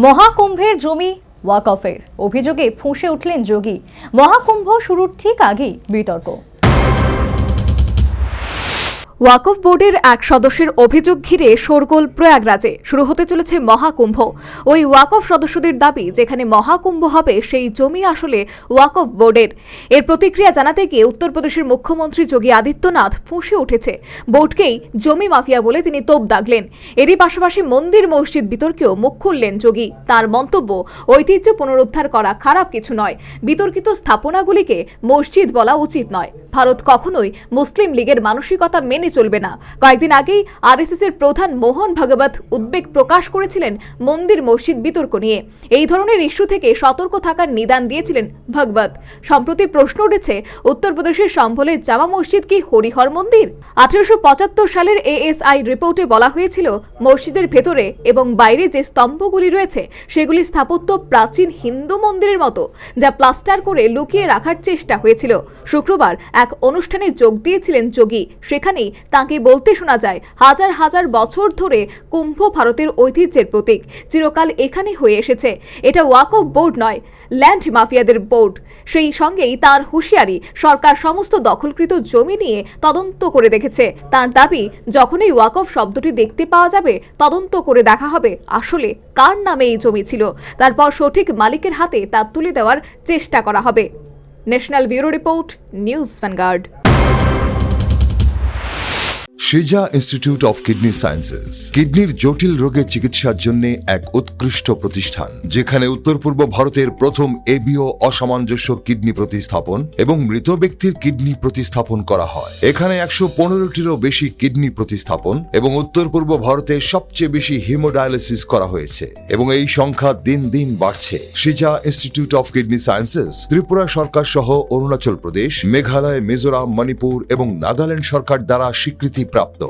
মহাকুম্ভের জমি ওয়াকফের অভিযোগে ফুঁসে উঠলেন যোগী। মহাকুম্ভ শুরুর ঠিক আগেই বিতর্ক। ওয়াকফ বোর্ডের এক সদস্যের অভিযোগ ঘিরে শোরগোল প্রয়াগরাজে। শুরু হতে চলেছে মহাকুম্ভ। ওই ওয়াকফ সদস্যদের দাবি, যেখানে মহাকুম্ভ হবে সেই জমি আসলে ওয়াকফ বোর্ডের। এর প্রতিক্রিয়া জানাতে গিয়ে উত্তরপ্রদেশের মুখ্যমন্ত্রী যোগী আদিত্যনাথ ফুঁসে উঠেছে। বোর্ডকেই জমি মাফিয়া বলে তিনি তোপ দাগলেন। এরই পাশাপাশি মন্দির মসজিদ বিতর্কেও মুখ খুললেন যোগী। তার মন্তব্য, ঐতিহ্য পুনরুদ্ধার করা খারাপ কিছু নয়, বিতর্কিত স্থাপনাগুলিকে মসজিদ বলা উচিত নয়। ভারত কখনোই মুসলিম লীগের মানসিকতা মেনে চলবে না। কয়েকদিন আগেই আরএসএস এর প্রধান মোহন ভাগবত উদ্বেগ প্রকাশ করেছিলেন মন্দির মসজিদ বিতর্ক নিয়ে। এই ধরনের ইস্যু থেকে সতর্ক থাকার নিদান দিয়েছিলেন ভাগবত। সম্প্রতি প্রশ্ন উঠেছে, উত্তরপ্রদেশের সম্ভলের জামা মসজিদ কি হরিহর মন্দির? 1875 সালের এএসআই রিপোর্টে বলা হয়েছিল, মসজিদের ভেতরে এবং বাইরে যে স্তম্ভগুলি রয়েছে সেগুলি স্থাপত্য প্রাচীন হিন্দু মন্দিরের মতো, যা প্লাস্টার করে লুকিয়ে রাখার চেষ্টা হয়েছিল। শুক্রবার এক অনুষ্ঠানে যোগ দিয়েছিলেন যোগী। সেখানেই তাকে বলতে শোনা যায়, হাজার হাজার বছর ধরে কুম্ভ ভারতের ঐতিহ্যের প্রতীক, চিরকাল এখানে হয়ে এসেছে। এটা ওয়াকফ বোর্ড নয়, ল্যান্ড মাফিয়াদের বোর্ড। সেই সঙ্গেই তার হুঁশিয়ারি, সরকার সমস্ত দখলকৃত জমি নিয়ে তদন্ত করে দেখেছে। তার দাবি, যখনই ওয়াকফ শব্দটি দেখতে পাওয়া যাবে, তদন্ত করে দেখা হবে আসলে কার নামে এই জমি ছিল। তারপর সঠিক মালিকের হাতে তা তুলে দেওয়ার চেষ্টা করা হবে। National bureau report, news vanguard. সিজা ইনস্টিটিউট অফ কিডনি সায়েন্সেস কিডনির জটিল রোগের চিকিৎসার জন্য এক উৎকৃষ্ট প্রতিষ্ঠান, যেখানে উত্তর পূর্ব ভারতের প্রথম এবিও অসামঞ্জস্য কিডনি প্রতিস্থাপন এবং মৃত ব্যক্তির কিডনি প্রতিস্থাপন করা হয়। এখানে 115টিরও বেশি কিডনি প্রতিস্থাপন এবং উত্তর পূর্ব ভারতের সবচেয়ে বেশি হিমোডায়ালিসিস করা হয়েছে এবং এই সংখ্যা দিন দিন বাড়ছে। সিজা institute of kidney sciences Tripura সরকার সহ অরুণাচল প্রদেশ, মেঘালয়, মিজোরাম, মণিপুর এবং নাগাল্যান্ড সরকার দ্বারা স্বীকৃতি প্রাপ্ত।